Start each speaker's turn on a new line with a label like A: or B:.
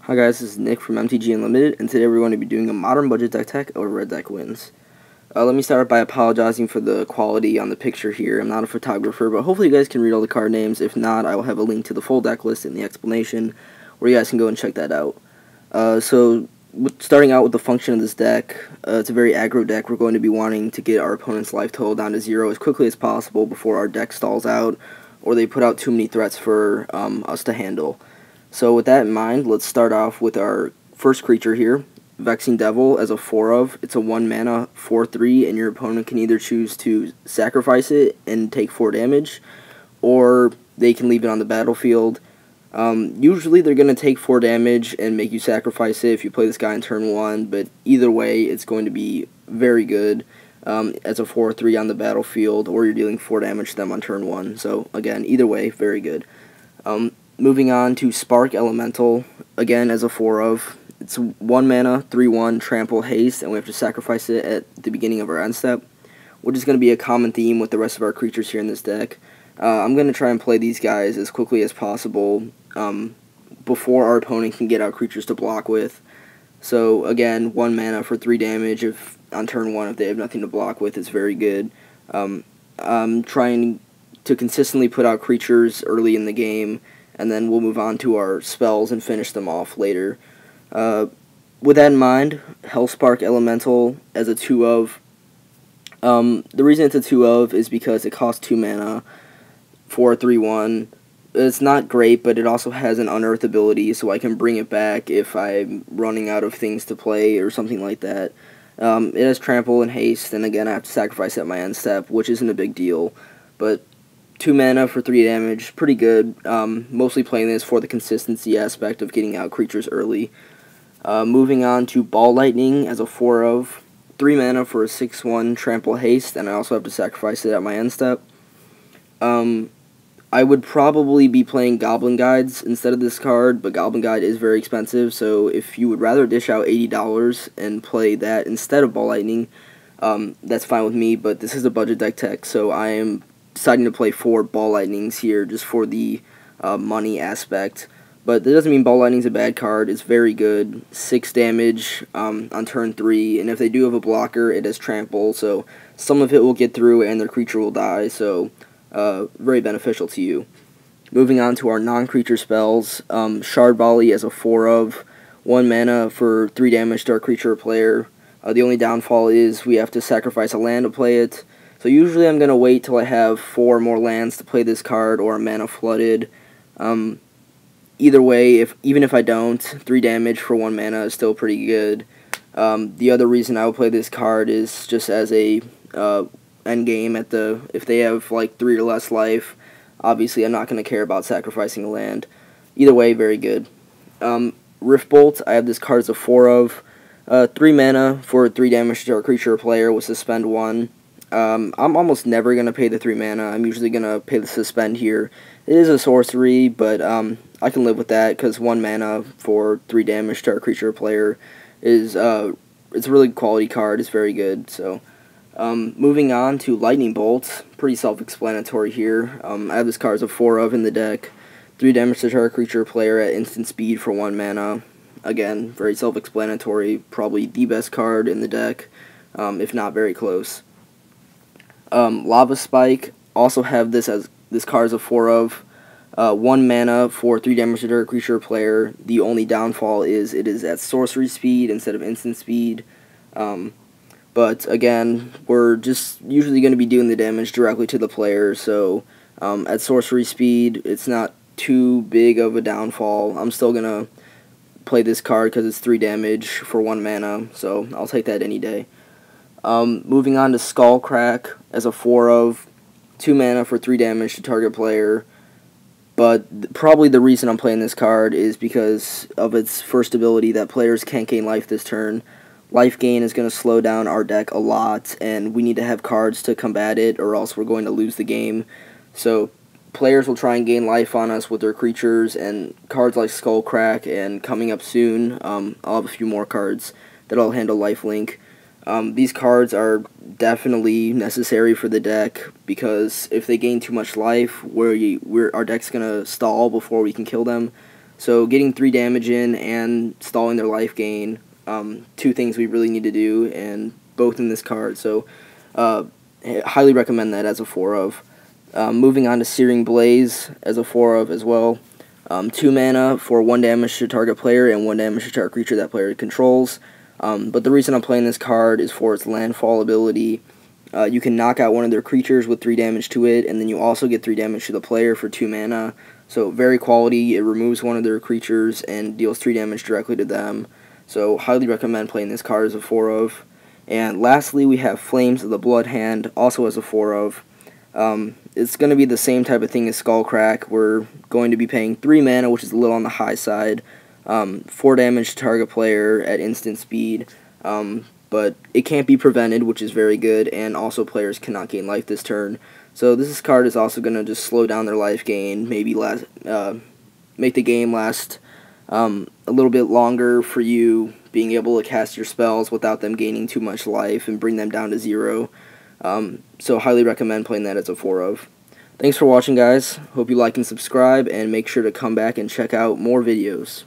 A: Hi guys, this is Nick from MTG Unlimited, and today we're going to be doing a modern budget deck tech of Red Deck Wins. Let me start by apologizing for the quality on the picture here. I'm not a photographer, but hopefully you guys can read all the card names. If not, I will have a link to the full deck list in the explanation, where you guys can go and check that out. Starting out with the function of this deck, it's a very aggro deck. We're going to be wanting to get our opponent's life total down to 0 as quickly as possible before our deck stalls out, or they put out too many threats for us to handle. So with that in mind, let's start off with our first creature here, Vexing Devil as a 4-of. It's a 1 mana 4/3, and your opponent can either choose to sacrifice it and take 4 damage, or they can leave it on the battlefield. Usually they're going to take 4 damage and make you sacrifice it if you play this guy in turn 1, but either way it's going to be very good as a 4/3 on the battlefield, or you're dealing 4 damage to them on turn 1. So again, either way, very good. Moving on to Spark Elemental, again as a 4-of. It's 1 mana, 3/1, trample, haste, and we have to sacrifice it at the beginning of our end step, which is going to be a common theme with the rest of our creatures here in this deck. I'm going to try and play these guys as quickly as possible before our opponent can get out creatures to block with. So again, 1 mana for 3 damage if on turn 1 if they have nothing to block with is very good. I'm trying to consistently put out creatures early in the game, and then we'll move on to our spells and finish them off later. With that in mind, Hellspark Elemental as a 2-of. The reason it's a 2-of is because it costs 2 mana for a 3/1. It's not great, but it also has an Unearth ability, so I can bring it back if I'm running out of things to play or something like that. It has trample and haste, and again I have to sacrifice at my end step, which isn't a big deal, but 2 mana for 3 damage, pretty good. Mostly playing this for the consistency aspect of getting out creatures early. Moving on to Ball Lightning as a 4-of. 3 mana for a 6/1 trample haste, and I also have to sacrifice it at my end step. I would probably be playing Goblin Guides instead of this card, but Goblin Guide is very expensive, so if you would rather dish out $80 and play that instead of Ball Lightning, that's fine with me, but this is a budget deck tech, so I am deciding to play 4 Ball Lightnings here just for the money aspect. But that doesn't mean Ball Lightning's a bad card. It's very good. 6 damage on turn 3, and if they do have a blocker, it has trample, so some of it will get through and their creature will die, so very beneficial to you. Moving on to our non-creature spells, Shard Volley as a 4-of. 1 mana for 3 damage to our creature or player. The only downfall is we have to sacrifice a land to play it. So usually I'm going to wait till I have 4 more lands to play this card, or a mana flooded. Either way, even if I don't, 3 damage for 1 mana is still pretty good. The other reason I would play this card is just as a endgame if they have like 3 or less life. Obviously I'm not going to care about sacrificing a land. Either way, very good. Riftbolt, I have this card as a 4-of. 3 mana for 3 damage to our creature or player with suspend 1. I'm almost never going to pay the 3 mana. I'm usually going to pay the suspend here. It is a sorcery, but I can live with that because 1 mana for 3 damage to our creature or player is it's a really quality card. It's very good. So moving on to Lightning Bolt, pretty self-explanatory here. I have this card as a 4-of in the deck. 3 damage to our creature or player at instant speed for 1 mana. Again, very self-explanatory. Probably the best card in the deck, if not very close. Lava Spike, also have this card as a 4-of. 1 mana for 3 damage to a creature or player. The only downfall is it is at sorcery speed instead of instant speed. But again, we're just usually going to be doing the damage directly to the player, so at sorcery speed, it's not too big of a downfall. I'm still going to play this card because it's 3 damage for 1 mana, so I'll take that any day. Moving on to Skullcrack as a 4-of. 2 mana for 3 damage to target player. But probably the reason I'm playing this card is because of its first ability that players can't gain life this turn. Life gain is going to slow down our deck a lot, and we need to have cards to combat it, or else we're going to lose the game. So players will try and gain life on us with their creatures, and cards like Skullcrack, and coming up soon, I'll have a few more cards that'll handle lifelink. These cards are definitely necessary for the deck, because if they gain too much life, our deck's going to stall before we can kill them. So getting 3 damage in and stalling their life gain, two things we really need to do, and both in this card. So I highly recommend that as a 4 of. Moving on to Searing Blaze as a 4 of as well. 2 mana for 1 damage to target player and 1 damage to target creature that player controls. But the reason I'm playing this card is for its landfall ability. You can knock out one of their creatures with 3 damage to it, and then you also get 3 damage to the player for 2 mana. So very quality. It removes one of their creatures and deals 3 damage directly to them. So highly recommend playing this card as a 4 of. And lastly, we have Flames of the Blood Hand, also as a 4 of. It's going to be the same type of thing as Skullcrack. We're going to be paying 3 mana, which is a little on the high side. 4 damage to target player at instant speed. But it can't be prevented, which is very good, and also players cannot gain life this turn. So this card is also going to just slow down their life gain, maybe make the game last a little bit longer for you, being able to cast your spells without them gaining too much life and bring them down to 0. So highly recommend playing that as a 4 of. Thanks for watching, guys. Hope you like and subscribe, and make sure to come back and check out more videos.